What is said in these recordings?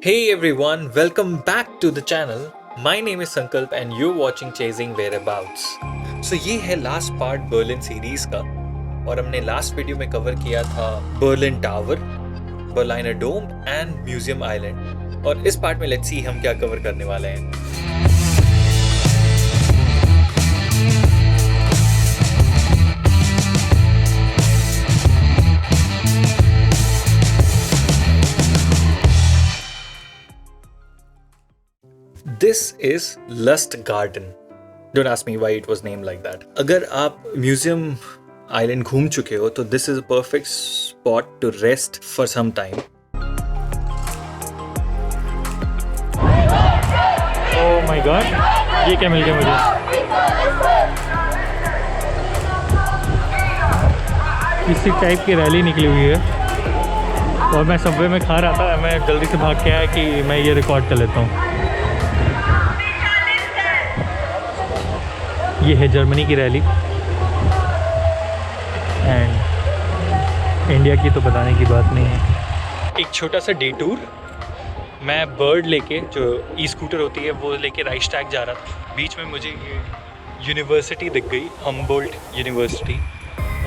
Hey everyone, welcome back to the channel. My name is Sankalp and you're watching Chasing Whereabouts. So ये है last part Berlin series का और हमने last video में cover किया था Berlin tower, Berliner Dom and museum island और इस पार्ट में लेट्स सी हम क्या कवर करने वाले हैं। This is Lust Garden. Don't ask me why it was named like that. अगर आप म्यूजियम आइलैंड घूम चुके हो तो this is a perfect spot to rest for some time. Oh my God! ये क्या मिल गया मुझे? इसी टाइप की रैली निकली हुई है और मैं सबवे में खा रहा था। मैं जल्दी से भाग के आया कि मैं ये रिकॉर्ड कर लेता हूँ। ये है जर्मनी की रैली एंड इंडिया की तो बताने की बात नहीं है। एक छोटा सा डे टूर, मैं बर्ड लेके जो ई स्कूटर होती है वो लेके राइक्सटैग जा रहा था। बीच में मुझे ये यूनिवर्सिटी दिख गई, हम्बोल्ट यूनिवर्सिटी,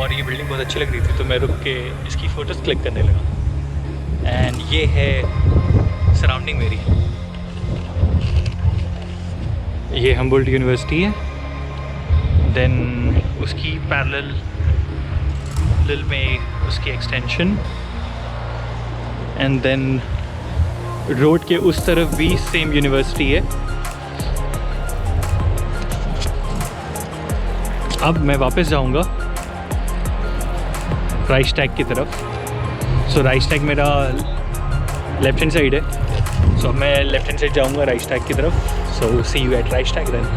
और ये बिल्डिंग बहुत अच्छी लग रही थी तो मैं रुक के इसकी फ़ोटोज़ क्लिक करने लगा। एंड ये है सराउंडिंग मेरी, ये हम्बोल्ट यूनिवर्सिटी है। देन उसकी पैरेलल में उसकी एक्सटेंशन एंड देन रोड के उस तरफ भी सेम यूनिवर्सिटी है। अब मैं वापस जाऊंगा राइक्सटैग की तरफ। सो राइक्सटैग मेरा लेफ्ट हैंड साइड है, सो अब मैं लेफ्ट हैंड साइड जाऊंगा राइक्सटैग की तरफ। So see you at Reichstag then.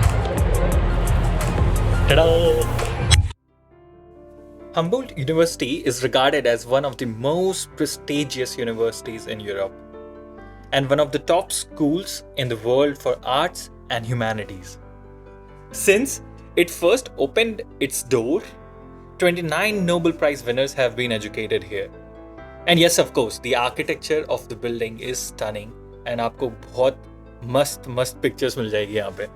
Humboldt University is regarded as one of the most prestigious universities in Europe and one of the top schools in the world for arts and humanities. Since it first opened its door, 29 Nobel Prize winners have been educated here. And yes, of course, the architecture of the building is stunning and आपको बहुत मस्त pictures मिल जाएगी यहाँ पे।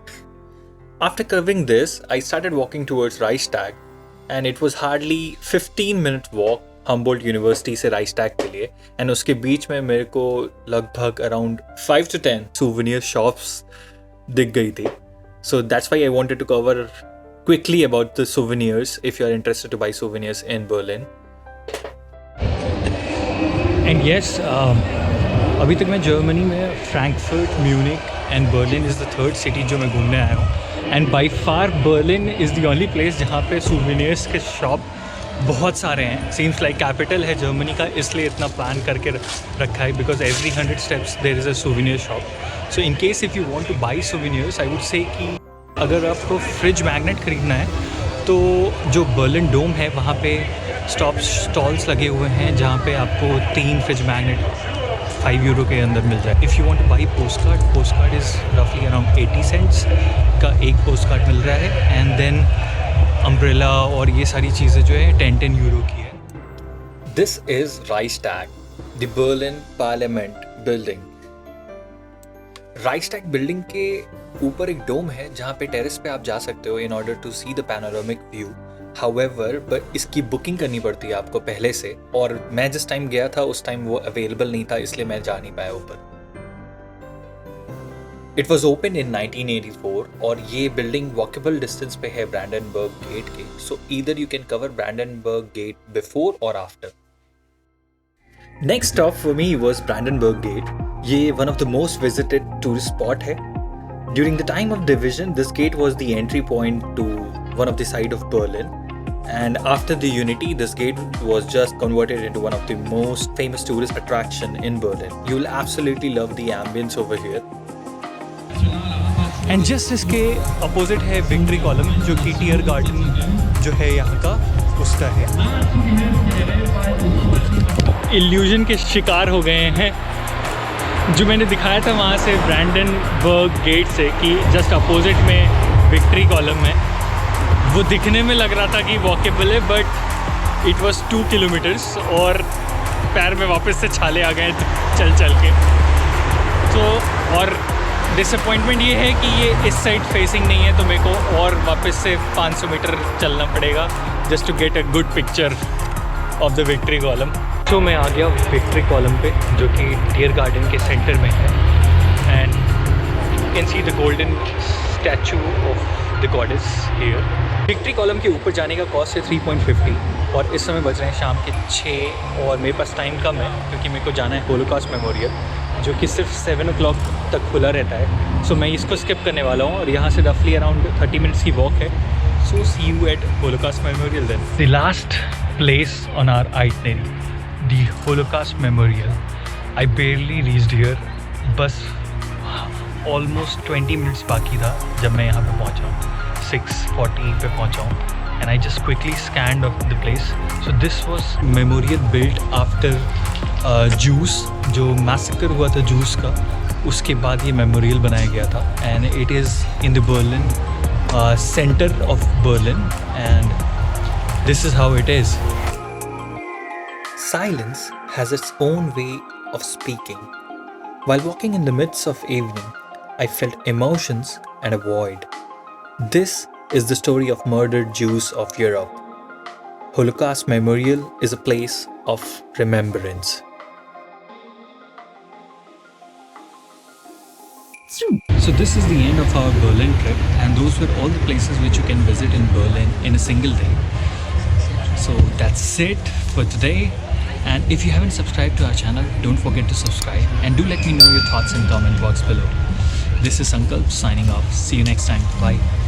After covering this, I started walking towards Reichstag and it was hardly 15-minute walk Humboldt University से Reichstag के लिए, and उसके बीच में मेरे को लगभग around 5 to 10 souvenir shops दिख गई थी. So that's why I wanted to cover quickly about the souvenirs if you are interested to buy souvenirs in Berlin. And yes, अभी तक मैं जर्मनी में Frankfurt, Munich and Berlin is the third city जो मैं घूमने आया हूँ। And by far Berlin is the only place जहाँ पे सूवेनियर्स के शॉप बहुत सारे हैं। सीम्स लाइक कैपिटल है जर्मनी का, इसलिए इतना प्लान करके रखा है because every 100 steps there is a souvenir shop. So in case if you want to buy souvenirs, I would say कि अगर आपको फ्रिज मैग्नेट ख़रीदना है तो जो बर्लिन डोम है वहाँ पे स्टॉल्स लगे हुए हैं जहाँ पे आपको 3 फ्रिज मैग्नेट 5 यूरो के अंदर मिल जाए। If you want to by post card is रफली अराउंड 80 सेंट्स का एक पोस्ट कार्ड मिल रहा है। एंड देन अम्ब्रेला और ये सारी चीज़ें जो है 10 यूरो की है। This is Reichstag, the Berlin Parliament building. Reichstag building के ऊपर एक डोम है जहाँ पे टेरेस पे आप जा सकते हो in order to see the panoramic view. However but इसकी बुकिंग करनी पड़ती है आपको पहले से, और मैं जिस टाइम गया था उस टाइम वो अवेलेबल नहीं था, इसलिए मैं जा नहीं पाया ऊपर। इट वॉज ओपन इन 1984 और ये बिल्डिंग वॉकेबल डिस्टेंस पे है ब्रांडनबर्ग गेट के। So either you can cover Brandenburg gate before और after. Next stop for me was Brandenburg gate. ये one of the most visited tourist spot है। During the time of division this gate was the entry point to one of the side of Berlin, and after the unity this gate was just converted into one of the most famous tourist attraction in Berlin. You will absolutely love the ambience over here. And just इसके opposite है victory column जो कि tier garden जो है यहाँ का उसका है। इल्यूजन के शिकार हो गए हैं। जो मैंने दिखाया था वहाँ से ब्रांडनबर्ग गेट से कि जस्ट अपोजिट में विक्ट्री कॉलम है, वो दिखने में लग रहा था कि वॉकेबल है बट इट वाज 2 किलोमीटर्स और पैर में वापस से छाले आ गए चल के। सो और डिसअपॉइंटमेंट ये है कि ये इस साइड फेसिंग नहीं है, तो मेरे को और वापस से 500 मीटर चलना पड़ेगा just to get a good picture of the Victory Column. तो मैं आ गया विक्ट्री कॉलम पे, जो कि डियर गार्डन के सेंटर में है, and you can see the golden statue of the goddess here. Victory column के ऊपर जाने का कॉस्ट है 3.50 और इस समय बज रहे हैं शाम के 6 और मेरे पास टाइम कम है क्योंकि मेरे को जाना है होलोकॉस्ट मेमोरियल, जो कि सिर्फ 7 o'clock तक खुला रहता है। सो मैं इसको स्किप करने वाला हूँ और यहाँ से रफली अराउंड 30 मिनट्स की वॉक है। So see you at Holocaust memorial then. The last place on our itinerary, the Holocaust memorial. I barely reached here, बस ऑलमोस्ट 20 मिनट्स बाकी था जब मैं यहाँ पे पहुँचा, 6:40 पे पहुँचा हूँ, and I just quickly scanned of the place. So this was memorial built after Jews, जो मैसेकर हुआ था जूस का, उसके बाद ये मेमोरियल बनाया गया था, and it is in the Berlin center of Berlin, and this is how it is. Silence has its own way of speaking. While walking in the midst of evening, I felt emotions and a void. This is the story of murdered Jews of Europe. Holocaust Memorial is a place of remembrance. So this is the end of our Berlin trip, and those were all the places which you can visit in Berlin in a single day. So that's it for today, and if you haven't subscribed to our channel, don't forget to subscribe, and do let me know your thoughts in the comment box below. This is Sankalp signing off. See you next time. Bye.